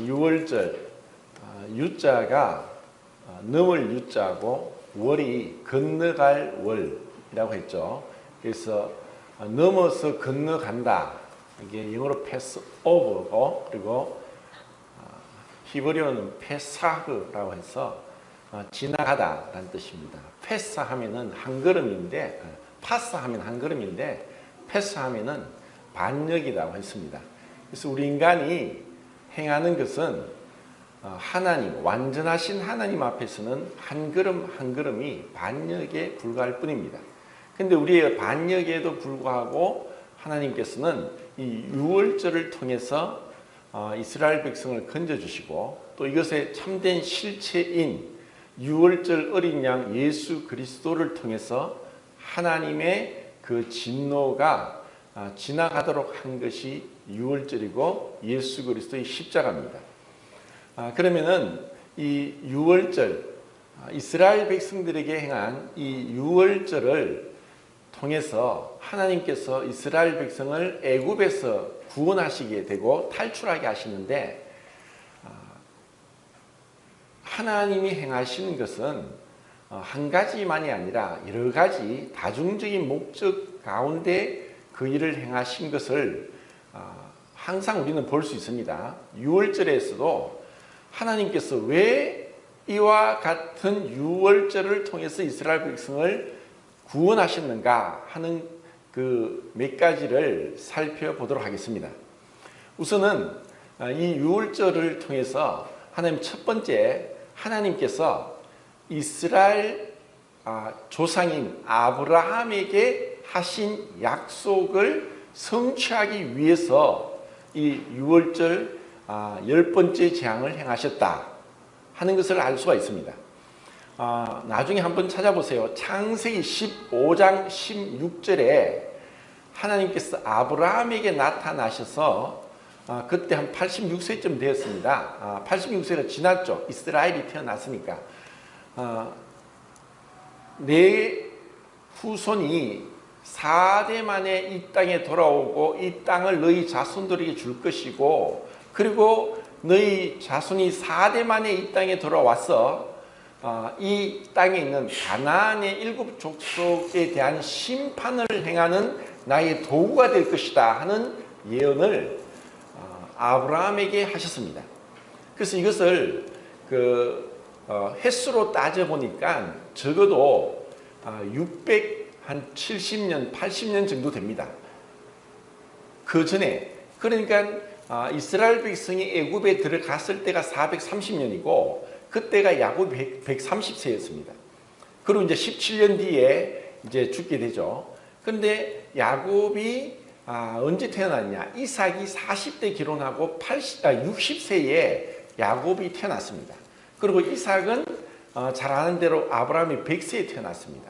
유월절, 유자가 넘을 유자고 월이 건너갈 월이라고 했죠. 그래서 넘어서 건너간다. 이게 영어로 패스 오버고, 그리고 히브리어는 페사흐라고 해서 지나가다라는 뜻입니다. 패사 하면은 한 걸음인데, 파사 하면 한 걸음인데, 패사 하면은 반역이라고 했습니다. 그래서 우리 인간이 행하는 것은 하나님, 완전하신 하나님 앞에서는 한 걸음 한 걸음이 반역에 불과할 뿐입니다. 근데 우리의 반역에도 불구하고 하나님께서는 이 유월절을 통해서 이스라엘 백성을 건져주시고, 또 이것의 참된 실체인 유월절 어린 양 예수 그리스도를 통해서 하나님의 그 진노가 지나가도록 한 것이 유월절이고 예수 그리스도의 십자가입니다. 그러면은 이 유월절, 이스라엘 백성들에게 행한 이 유월절을 통해서 하나님께서 이스라엘 백성을 애굽에서 구원하시게 되고 탈출하게 하시는데, 하나님이 행하시는 것은 한 가지만이 아니라 여러 가지 다중적인 목적 가운데 그 일을 행하신 것을 항상 우리는 볼 수 있습니다. 유월절에서도 하나님께서 왜 이와 같은 유월절을 통해서 이스라엘 백성을 구원하셨는가 하는 그 몇 가지를 살펴보도록 하겠습니다. 우선은 이 유월절을 통해서 하나님 첫 번째, 하나님께서 이스라엘 조상인 아브라함에게 하신 약속을 성취하기 위해서 이 유월절 10번째 재앙을 행하셨다 하는 것을 알 수가 있습니다. 나중에 한번 찾아보세요. 창세기 15장 16절에 하나님께서 아브라함에게 나타나셔서 그때 한 86세쯤 되었습니다. 86세가 지났죠. 이스라엘이 태어났으니까. 내 후손이 4대 만에 이 땅에 돌아오고 이 땅을 너희 자손들에게 줄 것이고, 그리고 너희 자손이 4대 만에 이 땅에 돌아와서 이 땅에 있는 가나안의 7 족속에 대한 심판을 행하는 나의 도구가 될 것이다 하는 예언을 아브라함에게 하셨습니다. 그래서 이것을 횟수로 따져보니까 적어도 670년, 80년 정도 됩니다. 그 전에, 그러니까 이스라엘 백성이 애굽에 들어갔을 때가 430년이고 그때가 야곱이 130세였습니다. 그리고 이제 17년 뒤에 이제 죽게 되죠. 그런데 야곱이 언제 태어났냐? 이삭이 40대 결혼하고 60세에 야곱이 태어났습니다. 그리고 이삭은 잘 아는 대로 아브라함이 100세에 태어났습니다.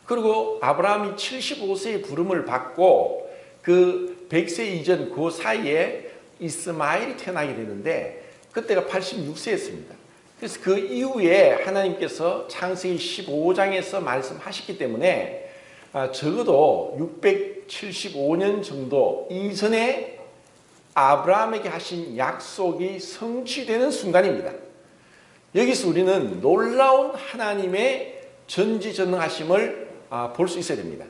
그리고 아브라함이 75세의 부름을 받고 그 100세 이전 그 사이에 이스마엘이 태어나게 되는데 그때가 86세였습니다. 그래서 그 이후에 하나님께서 창세기 15장에서 말씀하셨기 때문에 적어도 675년 정도 이전에 아브라함에게 하신 약속이 성취되는 순간입니다. 여기서 우리는 놀라운 하나님의 전지전능하심을 볼 수 있어야 됩니다.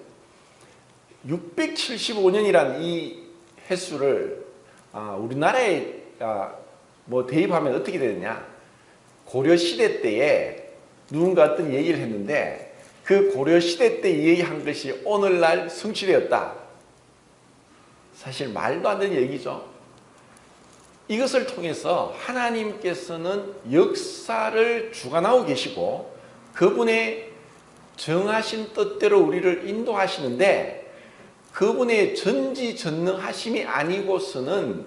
675년이란 이 횟수를 우리나라에 대입하면 어떻게 되느냐? 고려시대 때에 누군가 어떤 얘기를 했는데 그 고려시대 때 얘기한 것이 오늘날 성취되었다. 사실 말도 안 되는 얘기죠. 이것을 통해서 하나님께서는 역사를 주관하고 계시고 그분의 정하신 뜻대로 우리를 인도하시는데, 그분의 전지전능하심이 아니고서는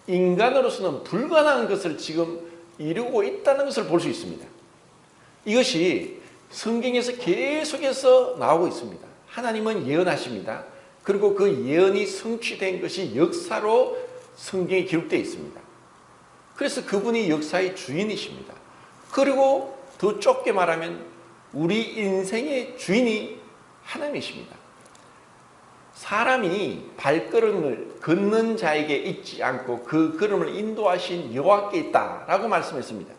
인간으로서는 불가능한 것을 지금 이루고 있다는 것을 볼 수 있습니다. 이것이 성경에서 계속해서 나오고 있습니다. 하나님은 예언하십니다. 그리고 그 예언이 성취된 것이 역사로 성경에 기록되어 있습니다. 그래서 그분이 역사의 주인이십니다. 그리고 더 좁게 말하면 우리 인생의 주인이 하나님이십니다. 사람이 발걸음을 걷는 자에게 있지 않고 그 걸음을 인도하신 여호와께 있다라고 말씀했습니다.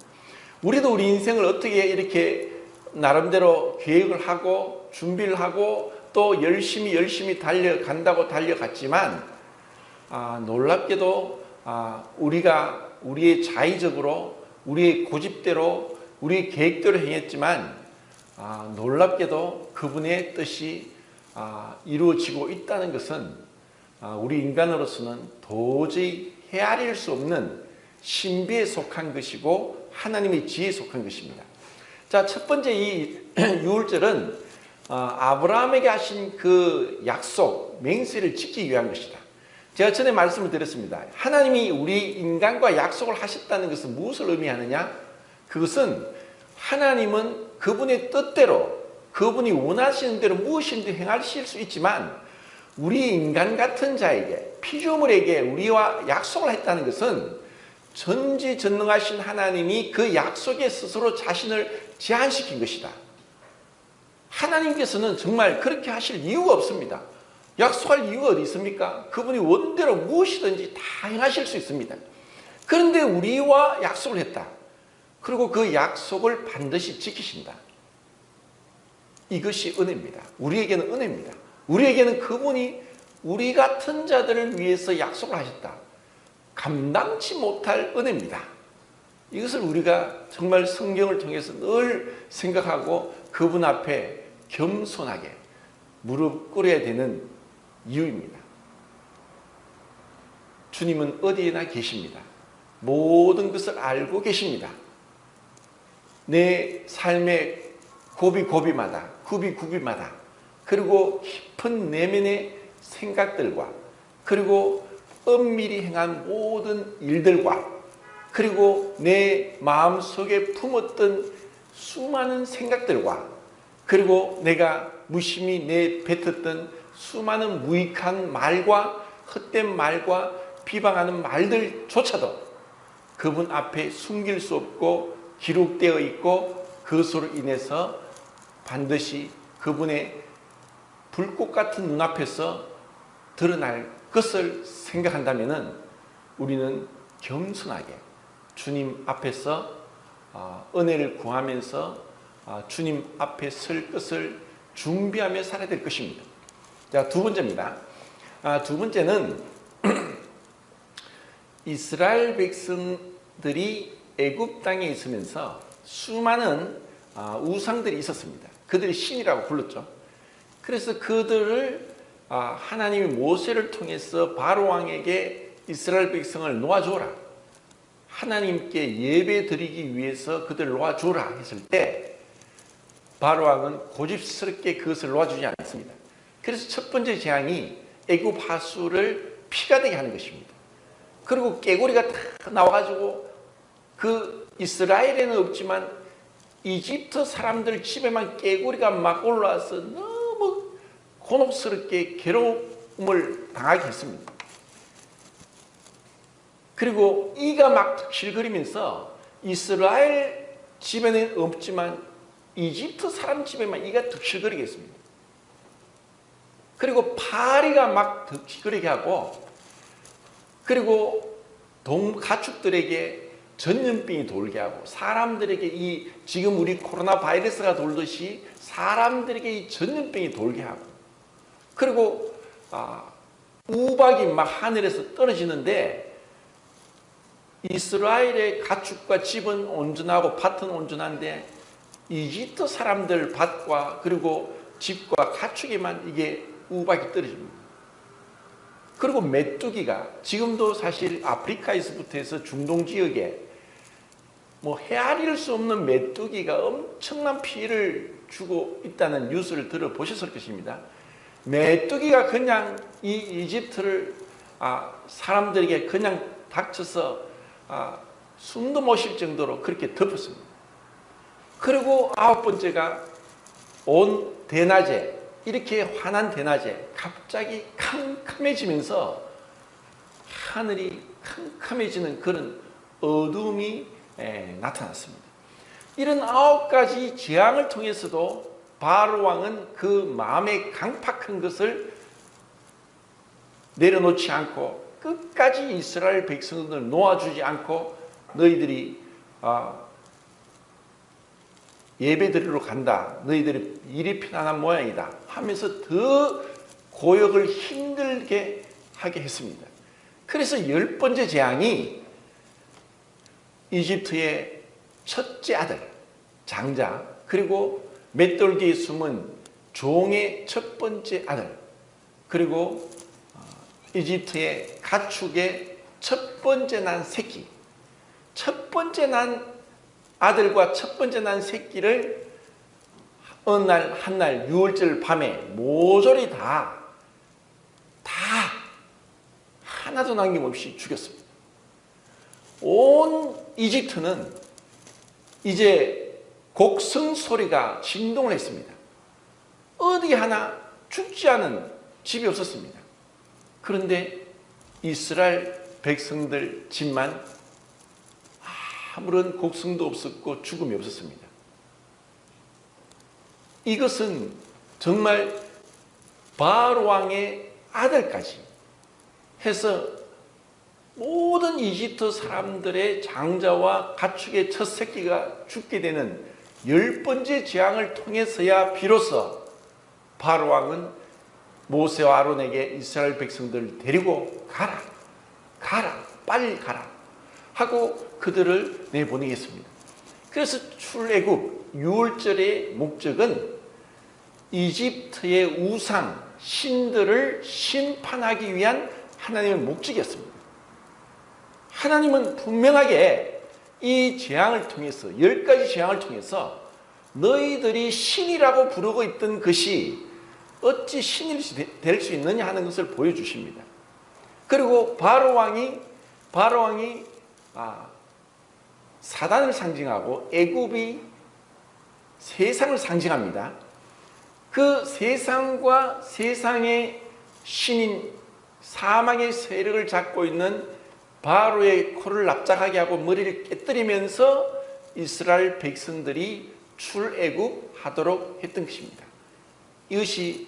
우리도 우리 인생을 어떻게 이렇게 나름대로 계획을 하고 준비를 하고 또 열심히 달려간다고 달려갔지만 놀랍게도 우리가 우리의 자의적으로 우리의 고집대로 우리의 계획대로 행했지만 놀랍게도 그분의 뜻이 이루어지고 있다는 것은 우리 인간으로서는 도저히 헤아릴 수 없는 신비에 속한 것이고 하나님의 지혜에 속한 것입니다. 자, 첫 번째 이 유월절은 아브라함에게 하신 그 약속, 맹세를 지키기 위한 것이다. 제가 전에 말씀을 드렸습니다. 하나님이 우리 인간과 약속을 하셨다는 것은 무엇을 의미하느냐? 그것은 하나님은 그분의 뜻대로 그분이 원하시는 대로 무엇인지 행하실 수 있지만 우리 인간 같은 자에게 피조물에게 우리와 약속을 했다는 것은 전지전능하신 하나님이 그 약속에 스스로 자신을 제한시킨 것이다. 하나님께서는 정말 그렇게 하실 이유가 없습니다. 약속할 이유가 어디 있습니까? 그분이 원대로 무엇이든지 다 행하실 수 있습니다. 그런데 우리와 약속을 했다. 그리고 그 약속을 반드시 지키신다. 이것이 은혜입니다. 우리에게는 은혜입니다. 우리에게는 그분이 우리 같은 자들을 위해서 약속을 하셨다. 감당치 못할 은혜입니다. 이것을 우리가 정말 성경을 통해서 늘 생각하고 그분 앞에 겸손하게 무릎 꿇어야 되는 이유입니다. 주님은 어디에나 계십니다. 모든 것을 알고 계십니다. 내 삶의 고비고비마다 구비구비마다 그리고 깊은 내면의 생각들과 그리고 엄밀히 행한 모든 일들과 그리고 내 마음속에 품었던 수많은 생각들과 그리고 내가 무심히 내뱉었던 수많은 무익한 말과 헛된 말과 비방하는 말들조차도 그분 앞에 숨길 수 없고 기록되어 있고 그것으로 인해서 반드시 그분의 불꽃 같은 눈앞에서 드러날 것을 생각한다면 우리는 겸손하게 주님 앞에서 은혜를 구하면서 주님 앞에 설 것을 준비하며 살아야 될 것입니다. 자, 두 번째입니다. 두 번째는 이스라엘 백성들이 애굽 땅에 있으면서 수많은 우상들이 있었습니다. 그들이 신이라고 불렀죠. 그래서 그들을 하나님이 모세를 통해서 바로 왕에게 이스라엘 백성을 놓아줘라. 하나님께 예배 드리기 위해서 그들을 놓아줘라 했을 때 바로 왕은 고집스럽게 그것을 놓아주지 않습니다. 그래서 첫 번째 재앙이 애굽 하수를 피가 되게 하는 것입니다. 그리고 깨구리가 다 나와가지고 그 이스라엘에는 없지만 이집트 사람들 집에만 깨구리가 막 올라와서 너무 곤혹스럽게 괴로움을 당하게 했습니다. 그리고 이가 막 득실거리면서 이스라엘 집에는 없지만 이집트 사람 집에만 이가 득실거리게 했습니다. 그리고 파리가 막 득실거리게 하고 그리고 가축들에게 전염병이 돌게 하고 사람들에게 이 지금 우리 코로나 바이러스가 돌듯이 사람들에게 이 전염병이 돌게 하고 그리고 우박이 막 하늘에서 떨어지는데 이스라엘의 가축과 집은 온전하고 밭은 온전한데 이집트 사람들 밭과 그리고 집과 가축에만 이게 우박이 떨어집니다. 그리고 메뚜기가 지금도 사실 아프리카에서부터 해서 중동 지역에 뭐 헤아릴 수 없는 메뚜기가 엄청난 피해를 주고 있다는 뉴스를 들어보셨을 것입니다. 메뚜기가 그냥 이 이집트를 사람들에게 그냥 닥쳐서 숨도 못 쉴 정도로 그렇게 덮었습니다. 그리고 아홉 번째가 온 대낮에 이렇게 환한 대낮에 갑자기 캄캄해지면서 하늘이 캄캄해지는 그런 어둠이 나타났습니다. 이런 아홉 가지 재앙을 통해서도 바로 왕은 그 마음에 강팍한 것을 내려놓지 않고 끝까지 이스라엘 백성들을 놓아주지 않고 너희들이 예배드리러 간다. 너희들이 일이 편안한 모양이다 하면서 더 고역을 힘들게 하게 했습니다. 그래서 10번째 재앙이 이집트의 첫째 아들 장자, 그리고 맷돌기에 숨은 종의 첫 번째 아들, 그리고 이집트의 가축의 첫 번째 난 새끼, 첫 번째 난 아들과 첫 번째 난 새끼를 어느 날 한날 유월절 밤에 모조리 다 하나도 남김없이 죽였습니다. 온 이집트는 이제 곡성 소리가 진동을 했습니다. 어디 하나 죽지 않은 집이 없었습니다. 그런데 이스라엘 백성들 집만 아무런 곡성도 없었고 죽음이 없었습니다. 이것은 정말 바알 왕의 아들까지 해서 모든 이집트 사람들의 장자와 가축의 첫 새끼가 죽게 되는 10번째 재앙을 통해서야 비로소 바알 왕은 모세와 아론에게 이스라엘 백성들을 데리고 가라, 빨리 가라 하고 그들을 내보내겠습니다. 그래서 출애굽 유월절의 목적은 이집트의 우상 신들을 심판하기 위한 하나님의 목적이었습니다. 하나님은 분명하게 이 재앙을 통해서 10가지 재앙을 통해서 너희들이 신이라고 부르고 있던 것이 어찌 신이 될 수 있느냐 하는 것을 보여주십니다. 그리고 바로 왕이 사단을 상징하고 애굽이 세상을 상징합니다. 그 세상과 세상의 신인 사망의 세력을 잡고 있는 바로의 코를 납작하게 하고 머리를 깨뜨리면서 이스라엘 백성들이 출애굽하도록 했던 것입니다. 이것이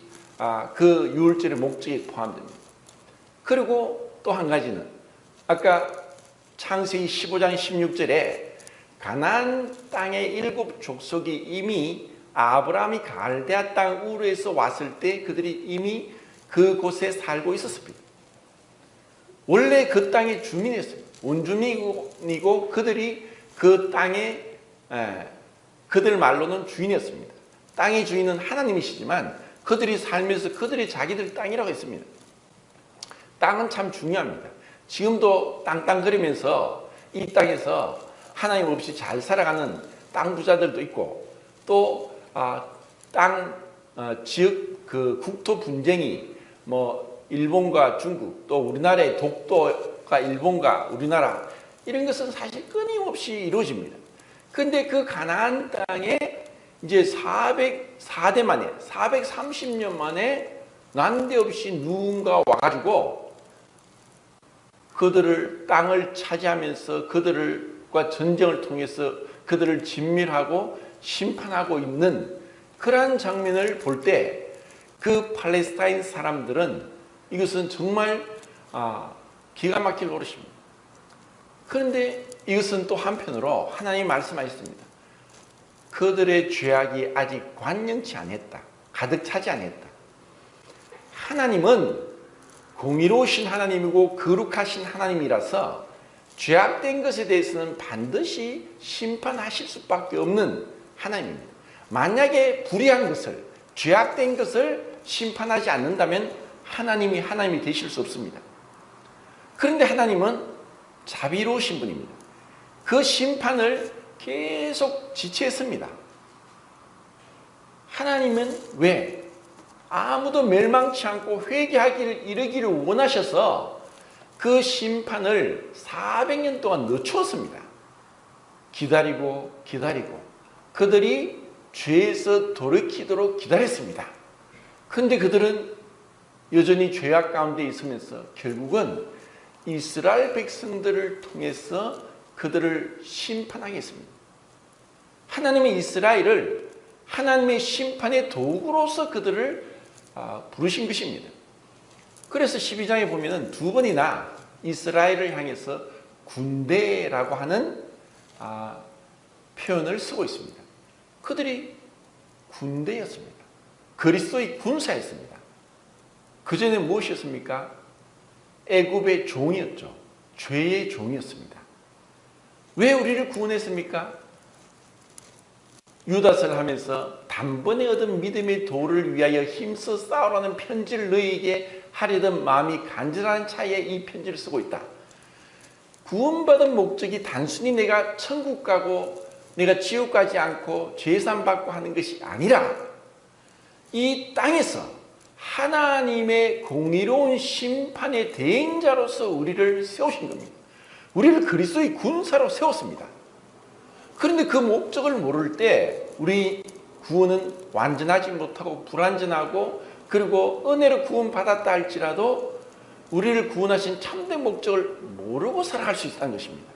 그 유월절의 목적에 포함됩니다. 그리고 또 한 가지는 아까 창세기 15장 16절에 가나안 땅의 7 족속이 이미 아브라함이 갈대아 땅 우르에서 왔을 때 그들이 이미 그곳에 살고 있었습니다. 원래 그 땅의 주민이었어요. 원주민이고 그들이 그 땅에 그들 말로는 주인이었습니다. 땅의 주인은 하나님이시지만 그들이 살면서 그들이 자기들 땅이라고 했습니다. 땅은 참 중요합니다. 지금도 땅땅거리면서 이 땅에서 하나님 없이 잘 살아가는 땅 부자들도 있고 또 땅 지역 그 국토 분쟁이 뭐 일본과 중국 또 우리나라의 독도가 일본과 우리나라 이런 것은 사실 끊임없이 이루어집니다. 근데 그 가나안 땅에 이제 404대 만에 430년 만에 난데없이 누군가 와가지고 그들을 땅을 차지하면서 그들과 전쟁을 통해서 그들을 진멸하고 심판하고 있는 그러한 장면을 볼 때 그 팔레스타인 사람들은 이것은 정말 기가 막힐 노릇입니다. 그런데 이것은 또 한편으로 하나님이 말씀하셨습니다. 그들의 죄악이 아직 완연치 않았다. 가득 차지 않았다. 하나님은 공의로우신 하나님이고 거룩하신 하나님이라서 죄악된 것에 대해서는 반드시 심판하실 수밖에 없는 하나님입니다. 만약에 불의한 것을, 죄악된 것을 심판하지 않는다면 하나님이 되실 수 없습니다. 그런데 하나님은 자비로우신 분입니다. 그 심판을 계속 지체했습니다. 하나님은 왜? 아무도 멸망치 않고 회개하기를 이르기를 원하셔서 그 심판을 400년 동안 늦추었습니다. 기다리고 그들이 죄에서 돌이키도록 기다렸습니다. 그런데 그들은 여전히 죄악 가운데 있으면서 결국은 이스라엘 백성들을 통해서 그들을 심판하겠습니다. 하나님은 이스라엘을 하나님의 심판의 도구로서 그들을 부르신 것입니다. 그래서 12장에 보면은 두 번이나 이스라엘을 향해서 군대라고 하는 표현을 쓰고 있습니다. 그들이 군대였습니다. 그리스도의 군사였습니다. 그 전에 무엇이었습니까? 애굽의 종이었죠. 죄의 종이었습니다. 왜 우리를 구원했습니까? 유다서를 하면서 단번에 얻은 믿음의 도를 위하여 힘써 싸우라는 편지를 너희에게 하려던 마음이 간절한 차에 이 편지를 쓰고 있다. 구원받은 목적이 단순히 내가 천국 가고 내가 지옥 가지 않고 죄산 받고 하는 것이 아니라 이 땅에서 하나님의 공의로운 심판의 대행자로서 우리를 세우신 겁니다. 우리를 그리스도의 군사로 세웠습니다. 그런데 그 목적을 모를 때 우리 구원은 완전하지 못하고 불완전하고, 그리고 은혜로 구원받았다 할지라도 우리를 구원하신 참된 목적을 모르고 살아갈 수 있다는 것입니다.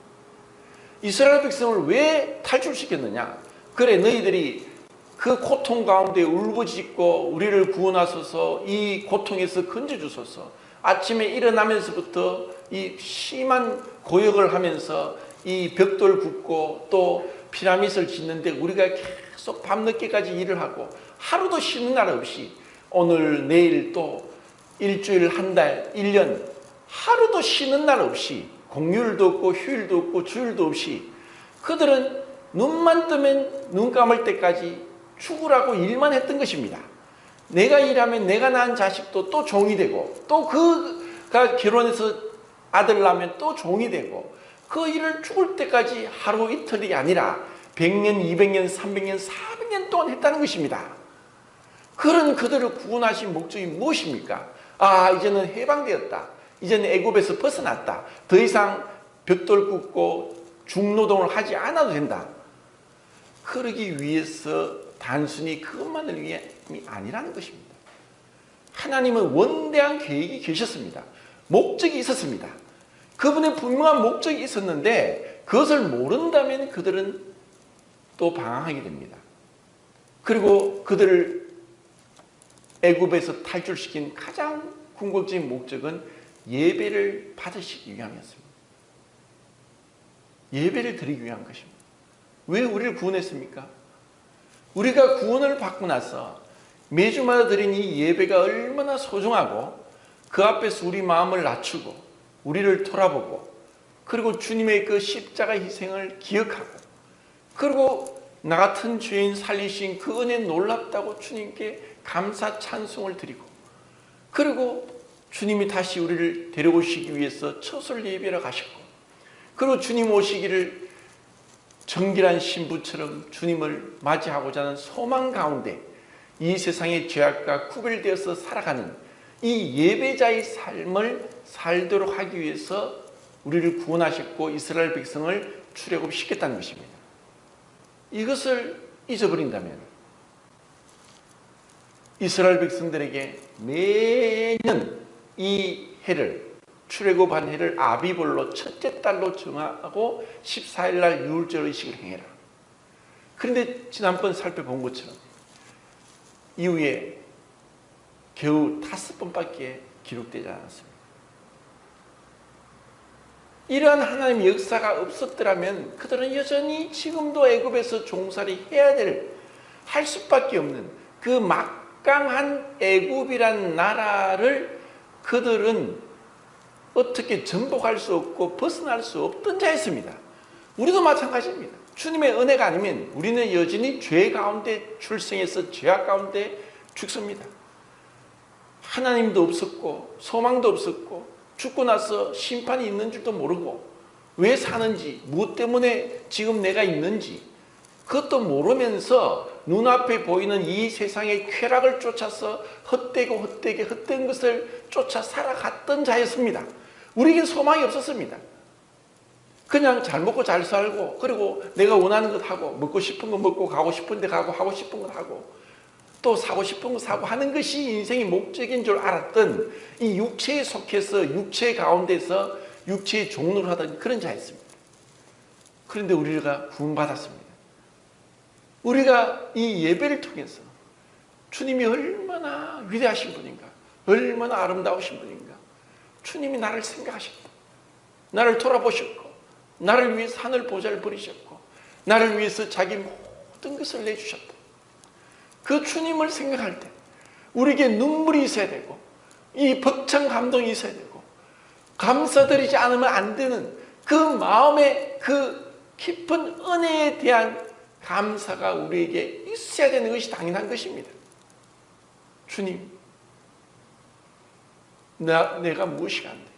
이스라엘 백성을 왜 탈출시켰느냐? 그래, 너희들이 그 고통 가운데 울부짖고 우리를 구원하소서, 이 고통에서 건져주소서. 아침에 일어나면서부터 이 심한 고역을 하면서 이 벽돌 굽고 또 피라밋을 짓는데 우리가 계속 밤늦게까지 일을 하고 하루도 쉬는 날 없이 오늘 내일 또 일주일, 한 달, 1년 하루도 쉬는 날 없이 공휴일도 없고 휴일도 없고 주일도 없이 그들은 눈만 뜨면 눈 감을 때까지 죽으라고 일만 했던 것입니다. 내가 일하면 내가 낳은 자식도 또 종이 되고, 또 그가 결혼해서 아들 낳으면 또 종이 되고, 그 일을 죽을 때까지 하루 이틀이 아니라 100년, 200년, 300년, 400년 동안 했다는 것입니다. 그런 그들을 구원하신 목적이 무엇입니까? 이제는 해방되었다. 이제는 애굽에서 벗어났다. 더 이상 벽돌 굽고 중노동을 하지 않아도 된다. 그러기 위해서 단순히 그것만을 위함이 아니라는 것입니다. 하나님은 원대한 계획이 계셨습니다. 목적이 있었습니다. 그분의 분명한 목적이 있었는데 그것을 모른다면 그들은 또 방황하게 됩니다. 그리고 그들을 애굽에서 탈출시킨 가장 궁극적인 목적은 예배를 받으시기 위함이었습니다. 예배를 드리기 위한 것입니다. 왜 우리를 구원했습니까? 우리가 구원을 받고 나서 매주마다 드린 이 예배가 얼마나 소중하고 그 앞에서 우리 마음을 낮추고 우리를 돌아보고, 그리고 주님의 그 십자가 희생을 기억하고, 그리고 나 같은 죄인 살리신 그 은혜 놀랍다고 주님께 감사 찬송을 드리고, 그리고 주님이 다시 우리를 데려오시기 위해서 처소를 예배하러 가셨고, 그리고 주님 오시기를 정결한 신부처럼 주님을 맞이하고자 하는 소망 가운데 이 세상의 죄악과 구별되어서 살아가는 이 예배자의 삶을 살도록 하기 위해서 우리를 구원하셨고 이스라엘 백성을 출애굽시켰다는 것입니다. 이것을 잊어버린다면 이스라엘 백성들에게 매년 이 해를, 출애굽한 해를 아비볼로 첫째 달로 정하고 14일 날 유월절 의식을 행해라. 그런데 지난번 살펴본 것처럼 이후에 겨우 5번밖에 기록되지 않았습니다. 이러한 하나님의 역사가 없었더라면 그들은 여전히 지금도 애굽에서 종살이 해야 할 수밖에 없는 그 막강한 애굽이란 나라를 그들은 어떻게 정복할 수 없고 벗어날 수 없던 자였습니다. 우리도 마찬가지입니다. 주님의 은혜가 아니면 우리는 여전히 죄 가운데 출생해서 죄악 가운데 죽습니다. 하나님도 없었고 소망도 없었고 죽고 나서 심판이 있는 줄도 모르고 왜 사는지, 무엇 때문에 지금 내가 있는지 그것도 모르면서 눈앞에 보이는 이 세상의 쾌락을 쫓아서 헛된 것을 쫓아 살아갔던 자였습니다. 우리에겐 소망이 없었습니다. 그냥 잘 먹고 잘 살고, 그리고 내가 원하는 것 하고, 먹고 싶은 거 먹고, 가고 싶은 데 가고, 하고 싶은 거 하고, 또 사고 싶은 거 사고 하는 것이 인생의 목적인 줄 알았던 이 육체에 속해서 육체 가운데서 육체의 종로를 하던 그런 자였습니다. 그런데 우리가 구원받았습니다. 우리가 이 예배를 통해서 주님이 얼마나 위대하신 분인가, 얼마나 아름다우신 분인가. 주님이 나를 생각하셨다. 나를 돌아보셨고 나를 위해서 하늘 보좌를 버리셨고 나를 위해서 자기 모든 것을 내주셨다. 그 주님을 생각할 때 우리에게 눈물이 있어야 되고 이 벅찬 감동이 있어야 되고 감사드리지 않으면 안 되는 그 마음의 그 깊은 은혜에 대한 감사가 우리에게 있어야 되는 것이 당연한 것입니다. 주님, 내가 무엇이 안 돼?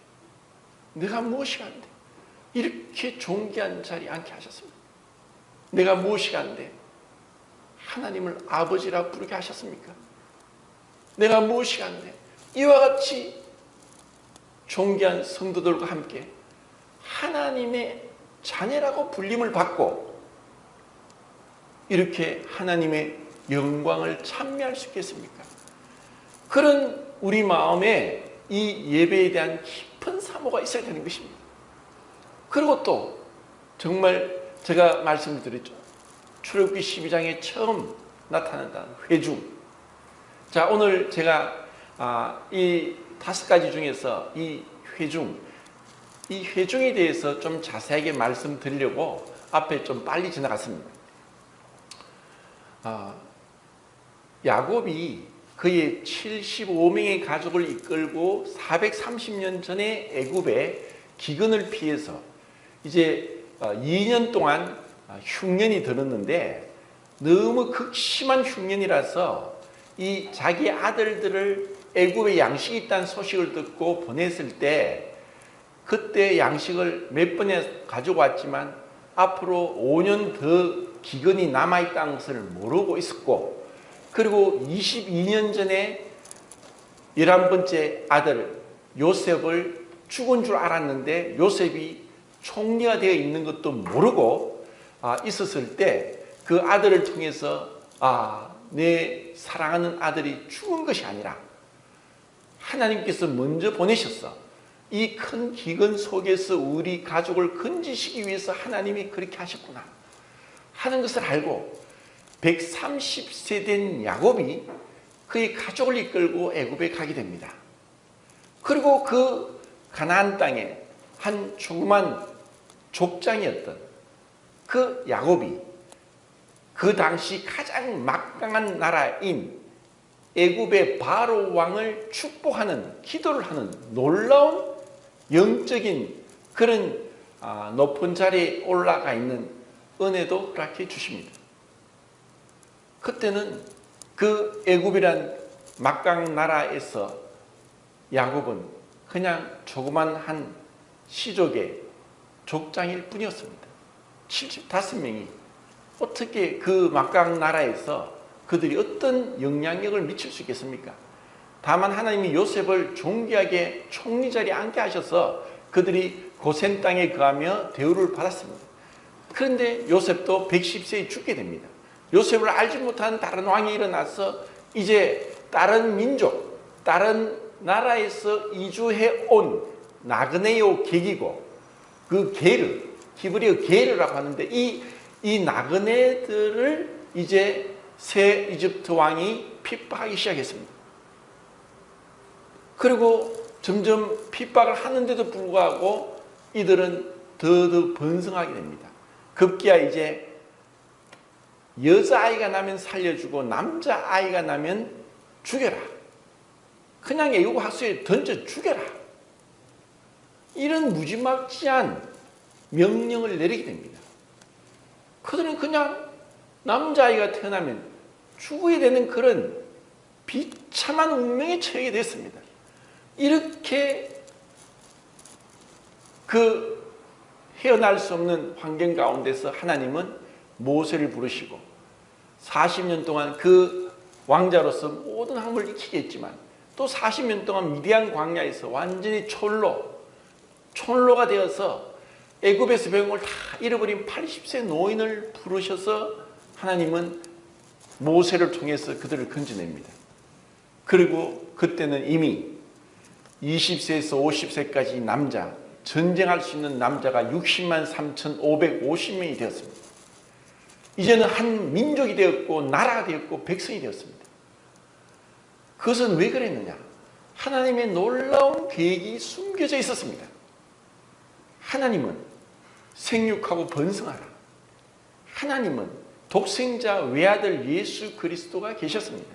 내가 무엇이 안 돼? 이렇게 존귀한 자리에 앉게 하셨습니다. 내가 무엇이 안 돼? 하나님을 아버지라 부르게 하셨습니까? 내가 무엇이 안 돼? 이와 같이 존귀한 성도들과 함께 하나님의 자녀라고 불림을 받고 이렇게 하나님의 영광을 찬미할 수 있겠습니까? 그런 우리 마음에 이 예배에 대한 깊은 사모가 있어야 되는 것입니다. 그리고 또 정말 제가 말씀을 드렸죠. 출애굽기 12장에 처음 나타난다는 회중. 자, 오늘 제가 이 5가지 중에서 이 회중에 대해서 좀 자세하게 말씀드리려고 앞에 좀 빨리 지나갔습니다. 야곱이 그의 75명의 가족을 이끌고 430년 전에 애굽에 기근을 피해서 이제 2년 동안 흉년이 들었는데 너무 극심한 흉년이라서 이 자기 아들들을 애굽에 양식이 있다는 소식을 듣고 보냈을 때 그때 양식을 몇 번에 가지고 왔지만 앞으로 5년 더 기근이 남아있다는 것을 모르고 있었고 그리고 22년 전에 11번째 아들 요셉을 죽은 줄 알았는데 요셉이 총리가 되어 있는 것도 모르고 있었을 때 그 아들을 통해서 내 사랑하는 아들이 죽은 것이 아니라 하나님께서 먼저 보내셨어. 이 큰 기근 속에서 우리 가족을 건지시기 위해서 하나님이 그렇게 하셨구나 하는 것을 알고 130세 된 야곱이 그의 가족을 이끌고 애굽에 가게 됩니다. 그리고 그 가나안 땅에 한 조그만 족장이었던 그 야곱이 그 당시 가장 막강한 나라인 애굽의 바로 왕을 축복하는 기도를 하는 놀라운 영적인 그런 높은 자리에 올라가 있는 은혜도 허락해 주십니다. 그때는 그 애굽이란 막강 나라에서 야곱은 그냥 조그만 한 시족의 족장일 뿐이었습니다. 75명이 어떻게 그 막강 나라에서 그들이 어떤 영향력을 미칠 수 있겠습니까? 다만 하나님이 요셉을 존귀하게 총리 자리에 앉게 하셔서 그들이 고센 땅에 거하며 대우를 받았습니다. 그런데 요셉도 110세에 죽게 됩니다. 요셉을 알지 못한 다른 왕이 일어나서 이제 다른 민족, 다른 나라에서 이주해 온 나그네요 객이고 그 게르, 히브리어 게르라고 하는데 이 나그네들을 이제 새 이집트 왕이 핍박하기 시작했습니다. 그리고 점점 핍박을 하는데도 불구하고 이들은 더 번성하게 됩니다. 급기야 이제 여자아이가 나면 살려주고 남자아이가 나면 죽여라. 그냥 애국 학수에 던져 죽여라. 이런 무지막지한 명령을 내리게 됩니다. 그들은 그냥 남자아이가 태어나면 죽어야 되는 그런 비참한 운명에 처하게 됐습니다. 이렇게 헤어날 수 없는 환경 가운데서 하나님은 모세를 부르시고 40년 동안 그 왕자로서 모든 학문을 익히게 했지만 또 40년 동안 미디안 광야에서 완전히 촌로가 되어서 애굽에서 배운 걸 다 잃어버린 80세 노인을 부르셔서 하나님은 모세를 통해서 그들을 건져냅니다. 그리고 그때는 이미 20세에서 50세까지 남자, 전쟁할 수 있는 남자가 60만 3,550명이 되었습니다. 이제는 한 민족이 되었고 나라가 되었고 백성이 되었습니다. 그것은 왜 그랬느냐? 하나님의 놀라운 계획이 숨겨져 있었습니다. 하나님은 생육하고 번성하라. 하나님은 독생자 외아들 예수 그리스도가 계셨습니다.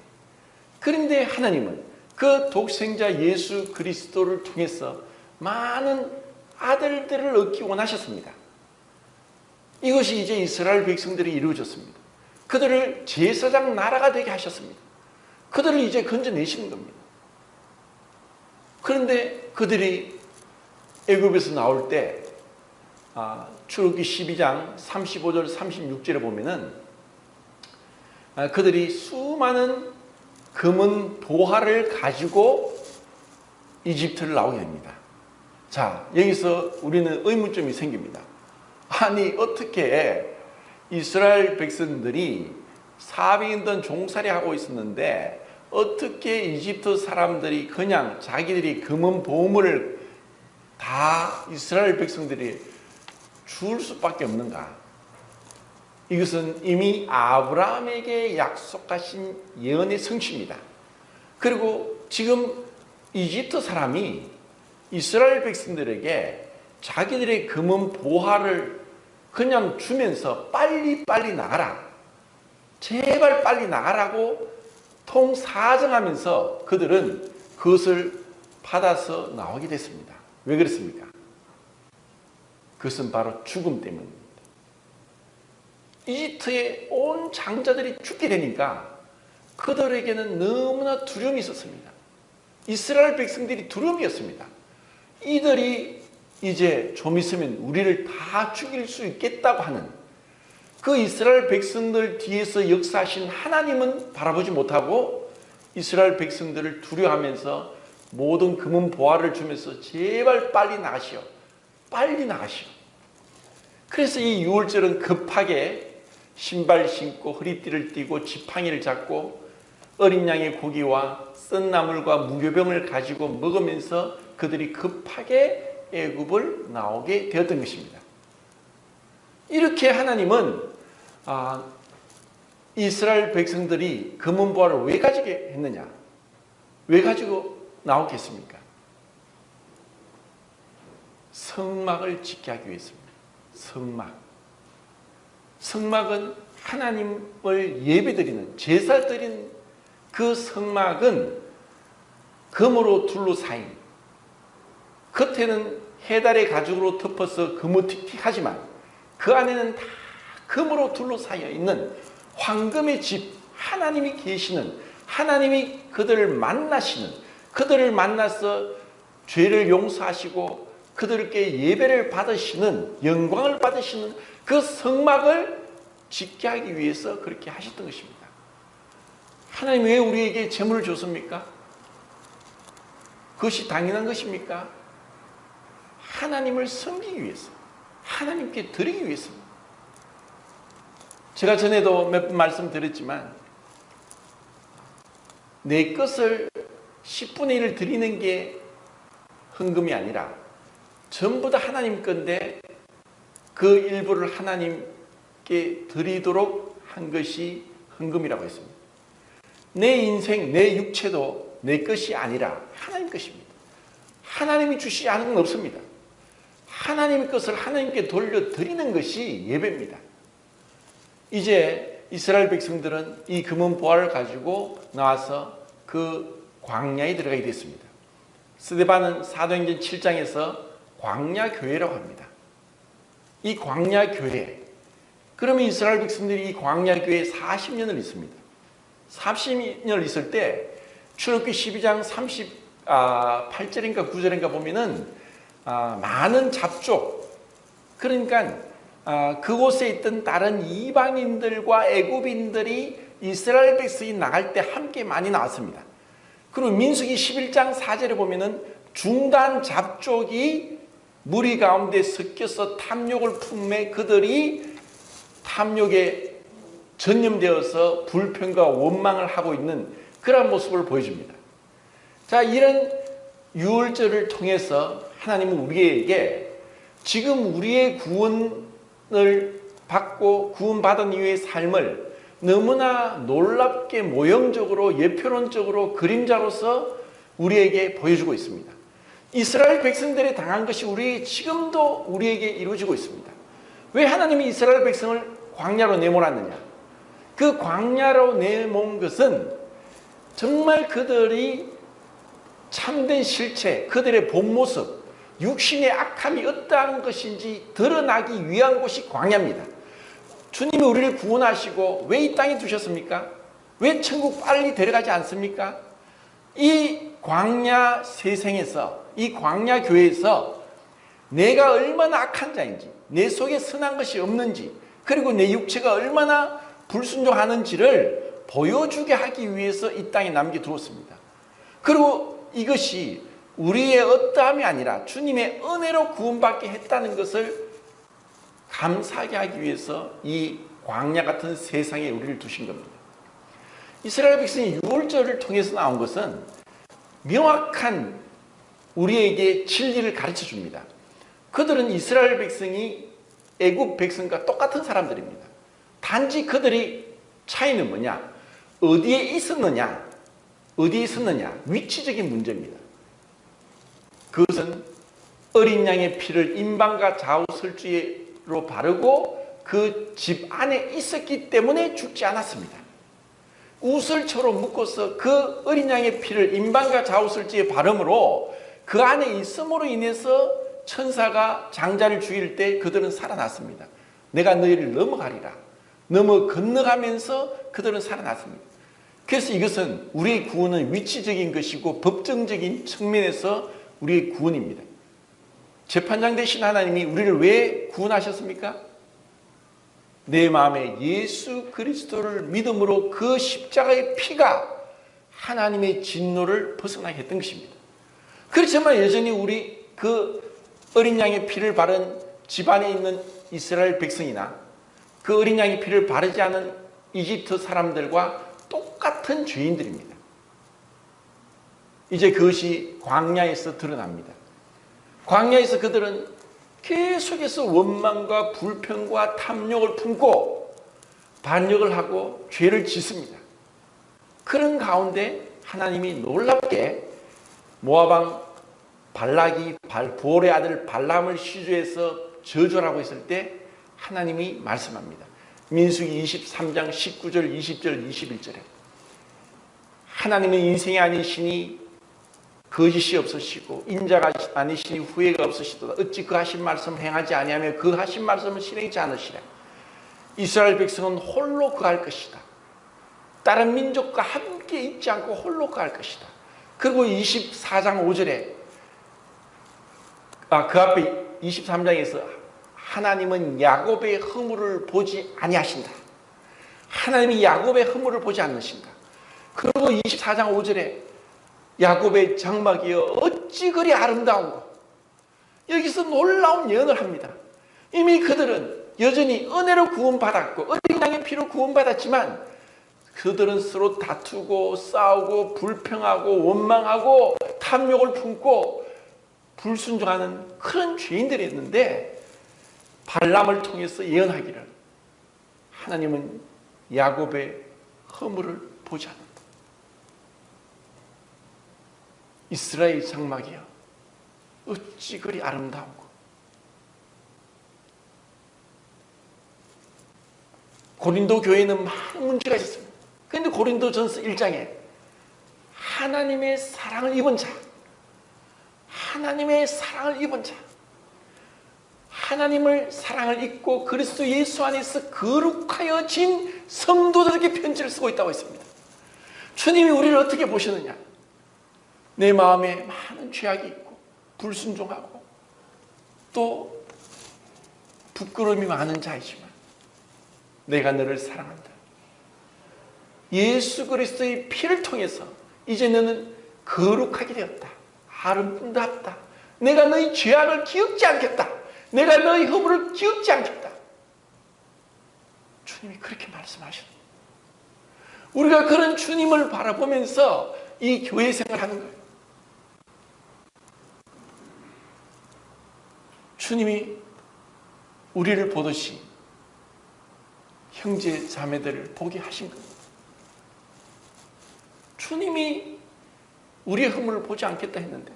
그런데 하나님은 그 독생자 예수 그리스도를 통해서 많은 아들들을 얻기 원하셨습니다. 이것이 이제 이스라엘 백성들이 이루어졌습니다. 그들을 제사장 나라가 되게 하셨습니다. 그들을 이제 건져내시는 겁니다. 그런데 그들이 애굽에서 나올 때 출애굽기 12장 35절 36절에 보면은 그들이 수많은 금은 보화를 가지고 이집트를 나오게 됩니다. 자, 여기서 우리는 의문점이 생깁니다. 아니, 어떻게 이스라엘 백성들이 400년 종살이 하고 있었는데 어떻게 이집트 사람들이 그냥 자기들이 금은 보물을 다 이스라엘 백성들이 줄 수밖에 없는가? 이것은 이미 아브라함에게 약속하신 예언의 성취입니다. 그리고 지금 이집트 사람이 이스라엘 백성들에게 자기들의 금은 보화를 그냥 주면서 빨리 나가라, 제발 빨리 나가라고 통사정하면서 그들은 그것을 받아서 나오게 됐습니다. 왜 그렇습니까? 그것은 바로 죽음 때문입니다. 이집트의 온 장자들이 죽게 되니까 그들에게는 너무나 두려움이 있었습니다. 이스라엘 백성들이 두려움이었습니다. 이들이 이제 좀 있으면 우리를 다 죽일 수 있겠다고 하는 그 이스라엘 백성들 뒤에서 역사하신 하나님은 바라보지 못하고 이스라엘 백성들을 두려워하면서 모든 금은 보화를 주면서 제발 빨리 나가시오, 빨리 나가시오. 그래서 이 유월절은 급하게 신발 신고 허리띠를 띠고 지팡이를 잡고 어린 양의 고기와 썬 나물과 무교병을 가지고 먹으면서 그들이 급하게 애굽을 나오게 되었던 것입니다. 이렇게 하나님은 이스라엘 백성들이 금은 보화를 왜 가지게 했느냐? 왜 가지고 나오겠습니까? 성막을 짓게 하기 위해서입니다. 성막은 하나님을 예배드리는, 제사 드리는 그 성막은 금으로 둘러싸인, 겉에는 해달의 가죽으로 덮어서 거무틱틱하지만 그 안에는 다 금으로 둘러싸여 있는 황금의 집, 하나님이 계시는, 하나님이 그들을 만나시는, 그들을 만나서 죄를 용서하시고 그들께 예배를 받으시는, 영광을 받으시는 그 성막을 짓게 하기 위해서 그렇게 하셨던 것입니다. 하나님 왜 우리에게 재물을 줬습니까? 그것이 당연한 것입니까? 하나님을 섬기기 위해서, 하나님께 드리기 위해서입니다. 제가 전에도 몇 번 말씀드렸지만 내 것을 10분의 1을 드리는 게 헌금이 아니라 전부 다 하나님 건데 그 일부를 하나님께 드리도록 한 것이 헌금이라고 했습니다. 내 인생, 내 육체도 내 것이 아니라 하나님 것입니다. 하나님이 주시지 않은 건 없습니다. 하나님의 것을 하나님께 돌려드리는 것이 예배입니다. 이제 이스라엘 백성들은 이 금은 보화를 가지고 나와서 그 광야에 들어가게 됐습니다. 스데반은 사도행전 7장에서 광야교회라고 합니다. 이 광야교회, 그러면 이스라엘 백성들이 이 광야교회에 40년을 있습니다. 40년을 있을 때 출애굽기 12장 38절인가 9절인가 보면은 많은 잡족, 그러니까 그곳에 있던 다른 이방인들과 애굽인들이 이스라엘 백성이 나갈 때 함께 많이 나왔습니다. 그리고 민수기 11장 4절에 보면은 중단 잡족이 무리 가운데 섞여서 탐욕을 품매 그들이 탐욕에 전념되어서 불평과 원망을 하고 있는 그런 모습을 보여줍니다. 자, 이런 유월절을 통해서 하나님은 우리에게 지금 우리의 구원을 받고 구원받은 이후의 삶을 너무나 놀랍게 모형적으로 예표론적으로 그림자로서 우리에게 보여주고 있습니다. 이스라엘 백성들이 당한 것이 지금도 우리에게 이루어지고 있습니다. 왜 하나님이 이스라엘 백성을 광야로 내몰았느냐? 그 광야로 내몬 것은 정말 그들이 참된 실체, 그들의 본 모습, 육신의 악함이 어떠한 것인지 드러나기 위한 곳이 광야입니다. 주님이 우리를 구원하시고 왜 이 땅에 두셨습니까? 왜 천국 빨리 데려가지 않습니까? 이 광야 세상에서, 이 광야 교회에서 내가 얼마나 악한 자인지, 내 속에 선한 것이 없는지, 그리고 내 육체가 얼마나 불순종하는지를 보여주게 하기 위해서 이 땅에 남겨두었습니다. 그리고 이것이 우리의 어떠함이 아니라 주님의 은혜로 구원받게 했다는 것을 감사하게 하기 위해서 이 광야 같은 세상에 우리를 두신 겁니다. 이스라엘 백성이 유월절을 통해서 나온 것은 명확한 우리에게 진리를 가르쳐 줍니다. 그들은 이스라엘 백성이 애굽 백성과 똑같은 사람들입니다. 단지 그들이 차이는 뭐냐? 어디에 있었느냐? 위치적인 문제입니다. 그것은 어린 양의 피를 임방과 좌우설주로 바르고 그 집 안에 있었기 때문에 죽지 않았습니다. 우슬초로 묶어서 그 어린 양의 피를 임방과 좌우설주에 바름으로 그 안에 있음으로 인해서 천사가 장자를 죽일 때 그들은 살아났습니다. 내가 너희를 넘어가리라. 건너가면서 그들은 살아났습니다. 그래서 이것은 우리의 구원은 위치적인 것이고 법정적인 측면에서 우리의 구원입니다. 재판장 되신 하나님이 우리를 왜 구원하셨습니까? 내 마음에 예수 그리스도를 믿음으로 그 십자가의 피가 하나님의 진노를 벗어나게 했던 것입니다. 그렇지만 여전히 우리 그 어린 양의 피를 바른 집안에 있는 이스라엘 백성이나 그 어린 양의 피를 바르지 않은 이집트 사람들과 똑같은 죄인들입니다. 이제 그것이 광야에서 드러납니다. 광야에서 그들은 계속해서 원망과 불평과 탐욕을 품고 반역을 하고 죄를 짓습니다. 그런 가운데 하나님이 놀랍게 모압왕 발락이 부올의 아들 발람을 시주해서 저주를 하고 있을 때 하나님이 말씀합니다. 민수기 23장 19절, 20절, 21절에 하나님은 인생이 아니시니 거짓이 없으시고 인자가 아니시니 후회가 없으시도다. 어찌 그 하신 말씀을 행하지 아니하며 그 하신 말씀을 실행치 않으시랴. 이스라엘 백성은 홀로 거할 것이다. 다른 민족과 함께 있지 않고 홀로 거할 것이다. 그리고 24장 5절에 그 앞에 23장에서 하나님은 야곱의 허물을 보지 아니하신다. 하나님이 야곱의 허물을 보지 않으신다. 그리고 24장 5절에 야곱의 장막이여 어찌 그리 아름다운고. 여기서 놀라운 예언을 합니다. 이미 그들은 여전히 은혜로 구원받았고 어린 양의 피로 구원받았지만 그들은 서로 다투고 싸우고 불평하고 원망하고 탐욕을 품고 불순종하는 그런 죄인들이었는데 발람을 통해서 예언하기를 하나님은 야곱의 허물을 보지 않는다. 이스라엘 장막이여 어찌 그리 아름다운고. 고린도 교회는 많은 문제가 있었습니다. 그런데 고린도전서 1장에 하나님의 사랑을 입은 자, 하나님의 사랑을 입은 자, 하나님을 사랑을 입고 그리스도 예수 안에서 거룩하여진 성도들에게 편지를 쓰고 있다고 했습니다. 주님이 우리를 어떻게 보시느냐? 내 마음에 많은 죄악이 있고 불순종하고 또 부끄러움이 많은 자이지만 내가 너를 사랑한다. 예수 그리스도의 피를 통해서 이제 너는 거룩하게 되었다. 아름답다. 내가 너희 죄악을 기억지 않겠다. 내가 너희 허물을 기억지 않겠다. 주님이 그렇게 말씀하셨습니다. 우리가 그런 주님을 바라보면서 이 교회 생활을 하는 거예요. 주님이 우리를 보듯이 형제 자매들을 보게 하신 겁니다. 주님이 우리의 허물을 보지 않겠다 했는데